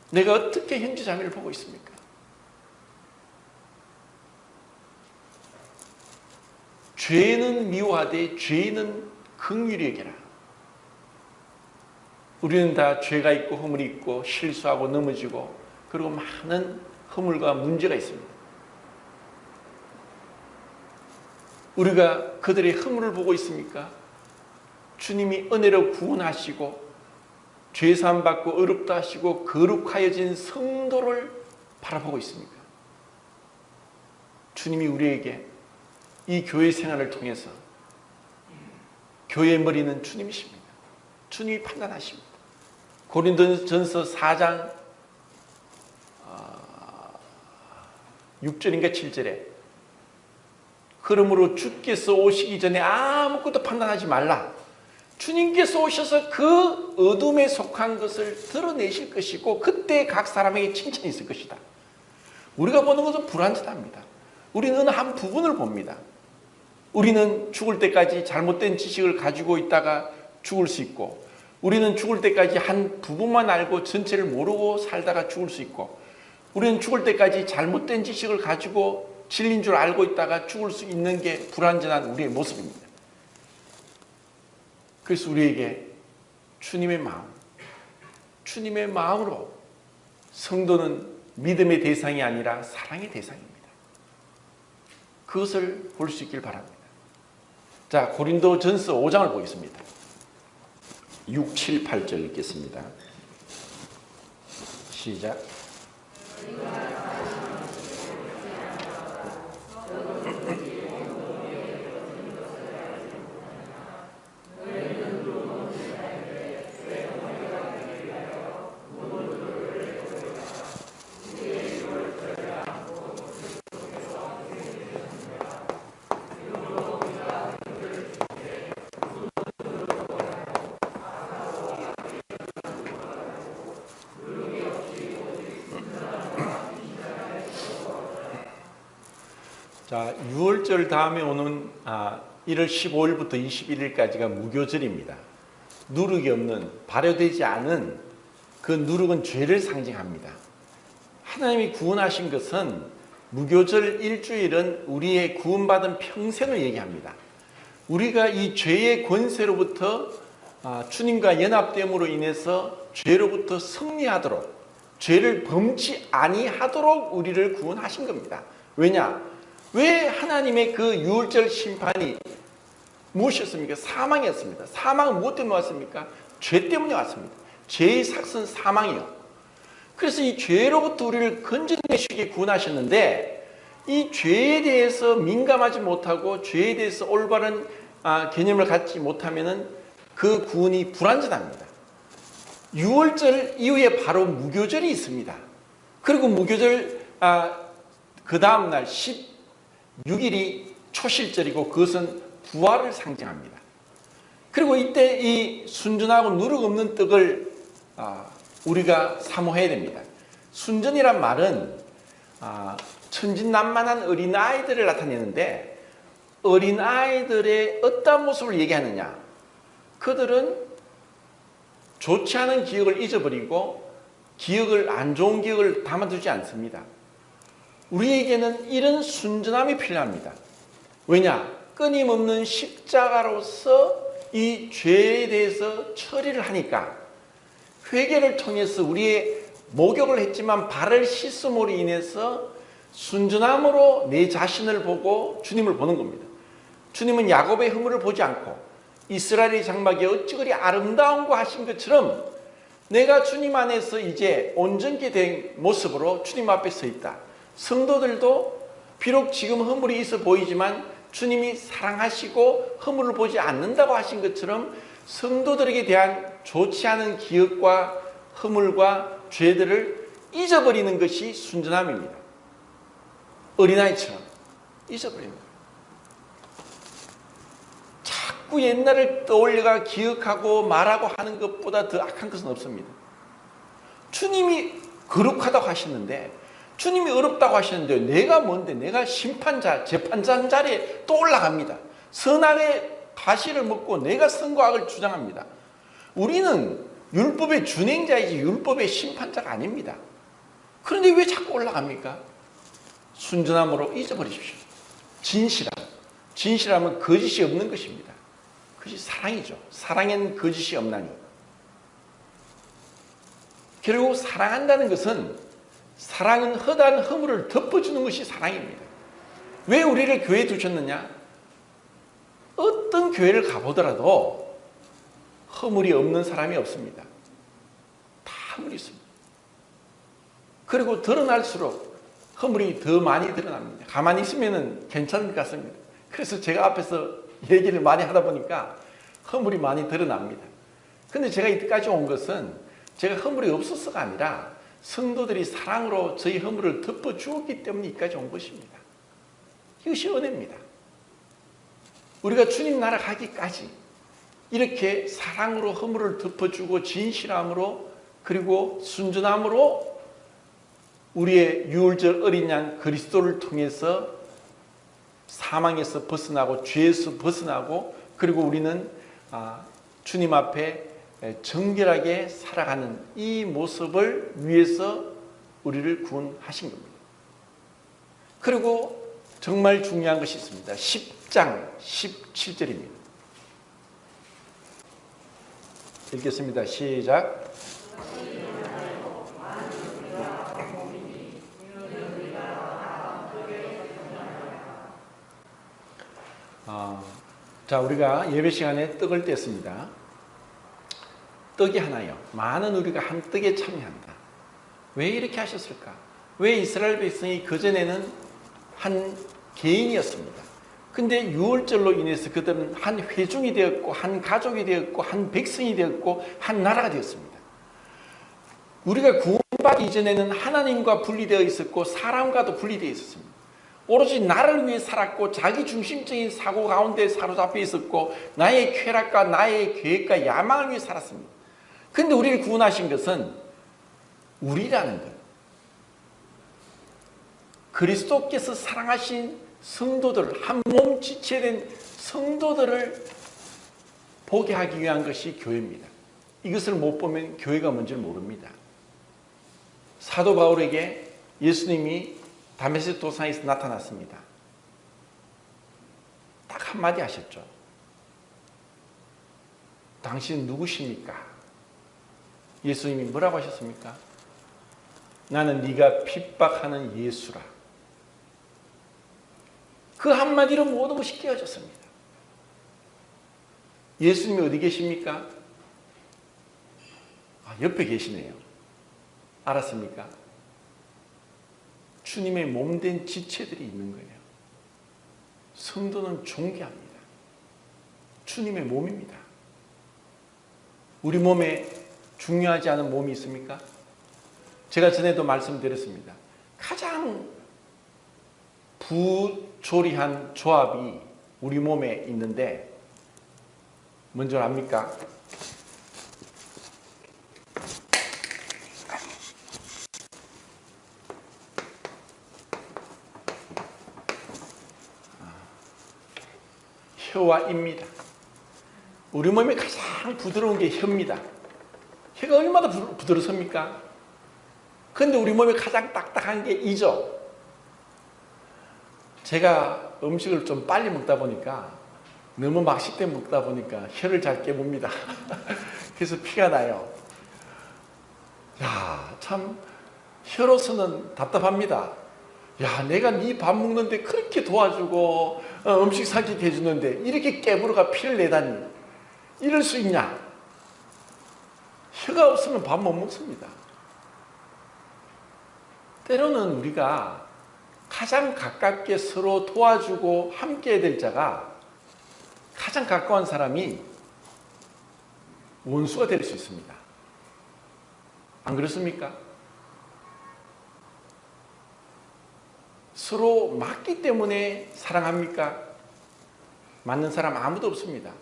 내가 어떻게 형제 자매를 보고 있습니까? 죄는 미워하되 죄는 긍휼히 여겨라. 우리는 다 죄가 있고 허물이 있고 실수하고 넘어지고 그리고 많은 허물과 문제가 있습니다. 우리가 그들의 허물을 보고 있습니까? 주님이 은혜로 구원하시고 죄사함 받고 의롭다 하시고 거룩하여진 성도를 바라보고 있습니까? 주님이 우리에게 이 교회 생활을 통해서 교회의 머리는 주님이십니다. 주님이 판단하십니다. 고린도전서 4장 6절인가 7절에 그러므로 주께서 오시기 전에 아무것도 판단하지 말라. 주님께서 오셔서 그 어둠에 속한 것을 드러내실 것이고 그때 각 사람에게 칭찬이 있을 것이다. 우리가 보는 것은 불완전합니다. 우리는 어느 한 부분을 봅니다. 우리는 죽을 때까지 잘못된 지식을 가지고 있다가 죽을 수 있고 우리는 죽을 때까지 한 부분만 알고 전체를 모르고 살다가 죽을 수 있고 우리는 죽을 때까지 잘못된 지식을 가지고 진리인 줄 알고 있다가 죽을 수 있는 게 불완전한 우리의 모습입니다. 그래서 우리에게 주님의 마음으로 성도는 믿음의 대상이 아니라 사랑의 대상입니다. 그것을 볼 수 있길 바랍니다. 자, 고린도전서 5장을 보겠습니다. 6, 7, 8절 읽겠습니다. 시작. 자, 6월절 다음에 오는 1월 15일부터 21일까지가 무교절입니다. 누룩이 없는, 발효되지 않은 그 누룩은 죄를 상징합니다. 하나님이 구원하신 것은 무교절 일주일은 우리의 구원받은 평생을 얘기합니다. 우리가 이 죄의 권세로부터 주님과 연합됨으로 인해서 죄로부터 승리하도록, 죄를 범치 아니하도록 우리를 구원하신 겁니다. 왜냐? 왜 하나님의 그 유월절 심판이 무엇이었습니까? 사망이었습니다. 사망은 무엇 때문에 왔습니까? 죄 때문에 왔습니다. 죄의 삭은 사망이요. 그래서 이 죄로부터 우리를 건져내시게 구원하셨는데 이 죄에 대해서 민감하지 못하고 죄에 대해서 올바른 개념을 갖지 못하면 그 구원이 불완전합니다. 유월절 이후에 바로 무교절이 있습니다. 그리고 무교절 그 다음날 16일이 초실절이고 그것은 부활을 상징합니다. 그리고 이때 이 순전하고 누룩 없는 떡을 우리가 사모해야 됩니다. 순전이란 말은 천진난만한 어린아이들을 나타내는데 어린아이들의 어떤 모습을 얘기하느냐? 그들은 좋지 않은 기억을 잊어버리고 안 좋은 기억을 담아두지 않습니다. 우리에게는 이런 순전함이 필요합니다. 왜냐? 끊임없는 십자가로서 이 죄에 대해서 처리를 하니까 회개를 통해서 우리의 목욕을 했지만 발을 씻음으로 인해서 순전함으로 내 자신을 보고 주님을 보는 겁니다. 주님은 야곱의 허물을 보지 않고 이스라엘의 장막이 어찌 그리 아름다운고 하신 것처럼 내가 주님 안에서 이제 온전케 된 모습으로 주님 앞에 서 있다. 성도들도 비록 지금 허물이 있어 보이지만 주님이 사랑하시고 허물을 보지 않는다고 하신 것처럼 성도들에게 대한 좋지 않은 기억과 허물과 죄들을 잊어버리는 것이 순전함입니다. 어린아이처럼 잊어버리는 거예요. 자꾸 옛날을 떠올려가 기억하고 말하고 하는 것보다 더 악한 것은 없습니다. 주님이 거룩하다고 하시는데 주님이 어렵다고 하시는데 내가 뭔데? 내가 심판자, 재판장 자리에 또 올라갑니다. 선악의 가시를 먹고 내가 선과 악을 주장합니다. 우리는 율법의 준행자이지 율법의 심판자가 아닙니다. 그런데 왜 자꾸 올라갑니까? 순전함으로 잊어버리십시오. 진실함은 거짓이 없는 것입니다. 그것이 사랑이죠. 사랑에는 거짓이 없나니. 결국 사랑한다는 것은, 사랑은 허다한 허물을 덮어주는 것이 사랑입니다. 왜 우리를 교회에 두셨느냐? 어떤 교회를 가보더라도 허물이 없는 사람이 없습니다. 다 허물이 있습니다. 그리고 드러날수록 허물이 더 많이 드러납니다. 가만히 있으면 괜찮을 것 같습니다. 그래서 제가 앞에서 얘기를 많이 하다 보니까 허물이 많이 드러납니다. 근데 제가 이때까지 온 것은 제가 허물이 없어서가 아니라 성도들이 사랑으로 저희 허물을 덮어주었기 때문에 이까지 온 것입니다. 이것이 은혜입니다. 우리가 주님 나라 가기까지 이렇게 사랑으로 허물을 덮어주고 진실함으로 그리고 순전함으로 우리의 유월절 어린 양 그리스도를 통해서 사망에서 벗어나고 죄에서 벗어나고 그리고 우리는 주님 앞에 정결하게 살아가는 이 모습을 위해서 우리를 구원하신 겁니다. 그리고 정말 중요한 것이 있습니다. 10장 17절입니다. 읽겠습니다. 시작. 자, 우리가 예배 시간에 떡을 뗐습니다. 떡이 하나요. 많은 우리가 한 떡에 참여한다. 왜 이렇게 하셨을까? 왜 이스라엘 백성이 그전에는 한 개인이었습니다. 근데 유월절로 인해서 그들은 한 회중이 되었고 한 가족이 되었고 한 백성이 되었고 한 나라가 되었습니다. 우리가 구원받기 이전에는 하나님과 분리되어 있었고 사람과도 분리되어 있었습니다. 오로지 나를 위해 살았고 자기 중심적인 사고 가운데 사로잡혀 있었고 나의 쾌락과 나의 계획과 야망을 위해 살았습니다. 그런데 우리를 구원하신 것은 우리라는 것, 그리스도께서 사랑하신 성도들, 한 몸 지체된 성도들을 보게 하기 위한 것이 교회입니다. 이것을 못 보면 교회가 뭔지 모릅니다. 사도 바울에게 예수님이 다메섹 도상에서 나타났습니다. 딱 한마디 하셨죠. 당신 누구십니까? 예수님이 뭐라고 하셨습니까? 나는 네가 핍박하는 예수라. 그 한마디로 모든 것이 깨어졌습니다. 예수님이 어디 계십니까? 옆에 계시네요. 알았습니까? 주님의 몸된 지체들이 있는 거예요. 성도는 존귀합니다. 주님의 몸입니다. 우리 몸에 중요하지 않은 몸이 있습니까? 제가 전에도 말씀드렸습니다. 가장 부조리한 조합이 우리 몸에 있는데 뭔지 압니까? 혀와 입니다. 우리 몸에 가장 부드러운 게 혀입니다. 혀가 얼마나 부드럽습니까? 그런데 우리 몸에 가장 딱딱한 게 이죠. 제가 음식을 좀 빨리 먹다 보니까 너무 막식때 먹다 보니까 혀를 잘 깨뭅니다. 그래서 피가 나요. 야, 참 혀로서는 답답합니다. 야, 내가 네 밥 먹는데 그렇게 도와주고 음식 삼키게 해주는데 이렇게 깨부러가 피를 내다니 이럴 수 있냐? 혀가 없으면 밥 못 먹습니다. 때로는 우리가 가장 가깝게 서로 도와주고 함께 해야 될 자가 가장 가까운 사람이 원수가 될 수 있습니다. 안 그렇습니까? 서로 맞기 때문에 사랑합니까? 맞는 사람 아무도 없습니다.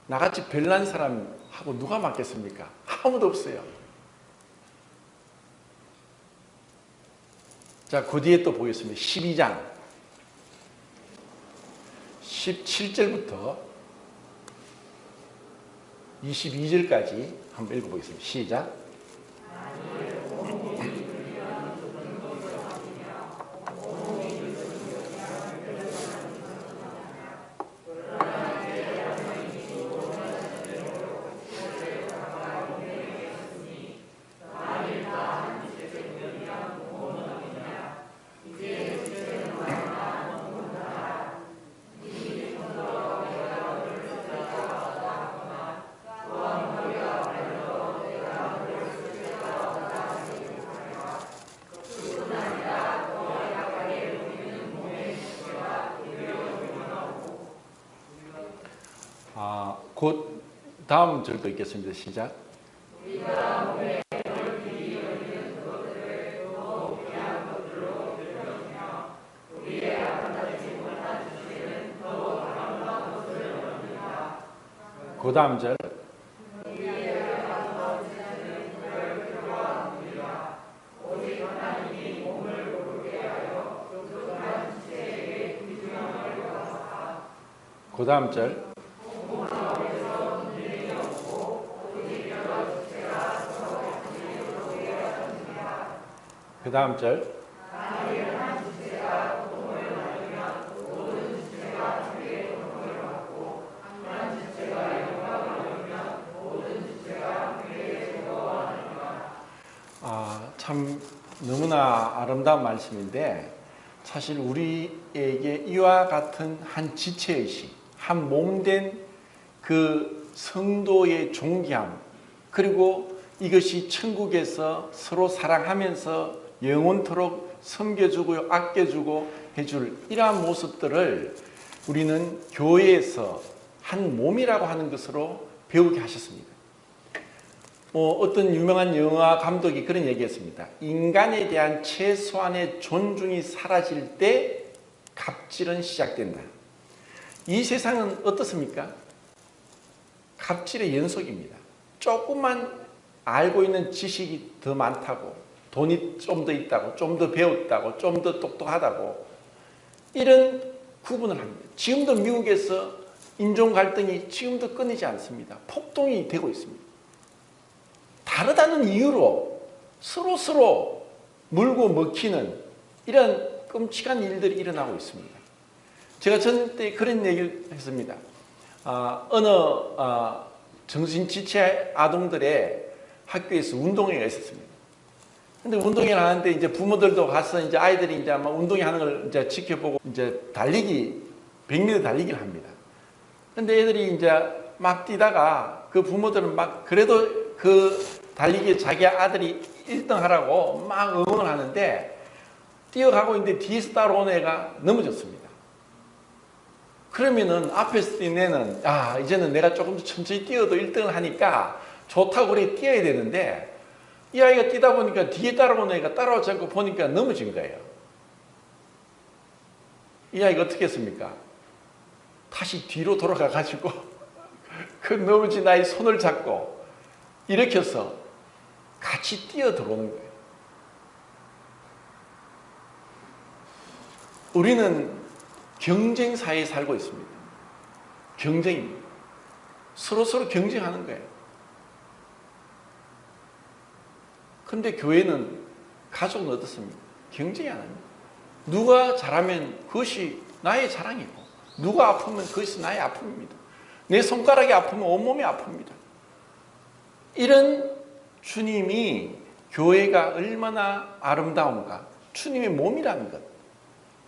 나같이 별난 사람하고 누가 맞겠습니까? 아무도 없어요. 자, 그 뒤에 또 보겠습니다. 12장 17절부터 22절까지 한번 읽어보겠습니다. 시작. 곧 다음 절도 읽겠습니다. 시작. 그 다음 절. 그 다음 절. 그 다음 절. 참 너무나 아름다운 말씀인데 사실 우리에게 이와 같은 한 지체의식, 한 몸된 그 성도의 존귀함, 그리고 이것이 천국에서 서로 사랑하면서 영원토록 섬겨주고 아껴주고 해줄 이러한 모습들을 우리는 교회에서 한 몸이라고 하는 것으로 배우게 하셨습니다. 어떤 유명한 영화 감독이 그런 얘기했습니다. 인간에 대한 최소한의 존중이 사라질 때 갑질은 시작된다. 이 세상은 어떻습니까? 갑질의 연속입니다. 조금만 알고 있는 지식이 더 많다고, 돈이 좀 더 있다고, 좀 더 배웠다고, 좀 더 똑똑하다고, 이런 구분을 합니다. 지금도 미국에서 인종 갈등이 지금도 끊이지 않습니다. 폭동이 되고 있습니다. 다르다는 이유로 서로 물고 먹히는 이런 끔찍한 일들이 일어나고 있습니다. 제가 전 때 그런 얘기를 했습니다. 어느 정신지체 아동들의 학교에서 운동회가 있었습니다. 근데 운동회를 하는데 이제 부모들도 가서 이제 아이들이 이제 막 운동회 하는 걸 이제 지켜보고 이제 달리기, 100m 달리기를 합니다. 근데 애들이 이제 막 뛰다가 그 부모들은 막 그래도 그 달리기에 자기 아들이 1등 하라고 막 응원을 하는데 뛰어가고 있는데 뒤에서 따라오는 애가 넘어졌습니다. 그러면은 앞에서 뛴 애는 이제는 내가 조금 더 천천히 뛰어도 1등을 하니까 좋다고 그래 뛰어야 되는데 이 아이가 뛰다 보니까 뒤에 따라오는 애가 따라오지 않고 보니까 넘어진 거예요. 이 아이가 어떻게 했습니까? 다시 뒤로 돌아가 가지고 그 넘어진 아이 손을 잡고 일으켜서 같이 뛰어 들어오는 거예요. 우리는 경쟁 사회에 살고 있습니다. 경쟁입니다. 서로 경쟁하는 거예요. 그런데 교회는, 가족은 어떻습니까? 경쟁이 안 합니다. 누가 잘하면 그것이 나의 자랑이고 누가 아프면 그것이 나의 아픔입니다. 내 손가락이 아프면 온몸이 아픕니다. 이런 주님이 교회가 얼마나 아름다운가, 주님의 몸이라는 것,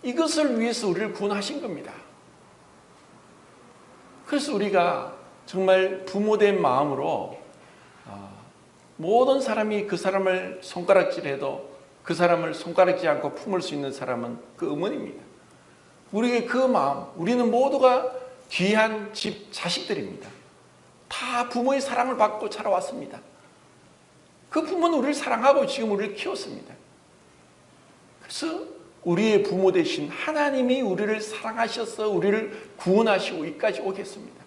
이것을 위해서 우리를 구원하신 겁니다. 그래서 우리가 정말 부모된 마음으로 모든 사람이 그 사람을 손가락질해도 그 사람을 손가락질 않고 품을 수 있는 사람은 그 어머니입니다. 우리의 그 마음, 우리는 모두가 귀한 집 자식들입니다. 다 부모의 사랑을 받고 자라왔습니다. 그 부모는 우리를 사랑하고 지금 우리를 키웠습니다. 그래서 우리의 부모 되신 하나님이 우리를 사랑하셔서 우리를 구원하시고 여기까지 오겠습니다.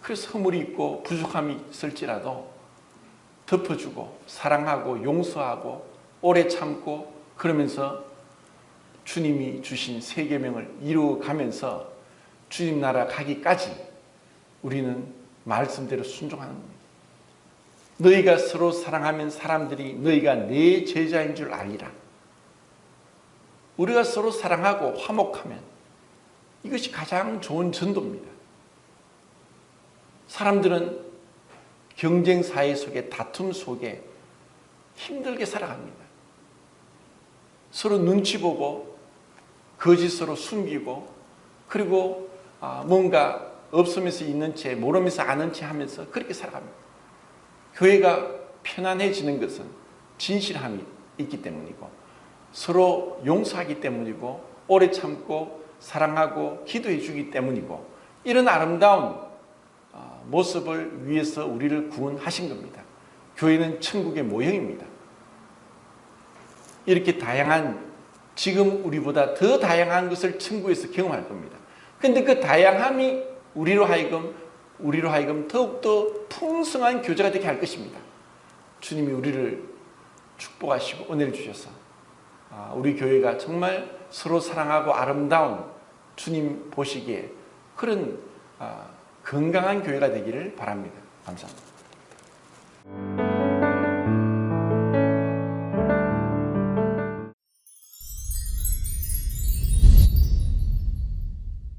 그래서 허물이 있고 부족함이 있을지라도 덮어주고 사랑하고 용서하고 오래 참고 그러면서 주님이 주신 세 계명을 이루어가면서 주님 나라 가기까지 우리는 말씀대로 순종하는 겁니다. 너희가 서로 사랑하면 사람들이 너희가 내 제자인 줄 알리라. 우리가 서로 사랑하고 화목하면 이것이 가장 좋은 전도입니다. 사람들은 경쟁 사회 속에, 다툼 속에 힘들게 살아갑니다. 서로 눈치 보고 거짓으로 숨기고, 그리고 뭔가 없으면서 있는 채, 모르면서 아는 채 하면서 그렇게 살아갑니다. 교회가 편안해지는 것은 진실함이 있기 때문이고, 서로 용서하기 때문이고, 오래 참고 사랑하고 기도해 주기 때문이고, 이런 아름다운 모습을 위해서 우리를 구원하신 겁니다. 교회는 천국의 모형입니다. 이렇게 다양한, 지금 우리보다 더 다양한 것을 천국에서 경험할 겁니다. 그런데 그 다양함이 우리로 하여금 더욱더 풍성한 교제가 되게 할 것입니다. 주님이 우리를 축복하시고 은혜를 주셔서 우리 교회가 정말 서로 사랑하고 아름다운, 주님 보시기에 그런 건강한 교회가 되기를 바랍니다. 감사합니다.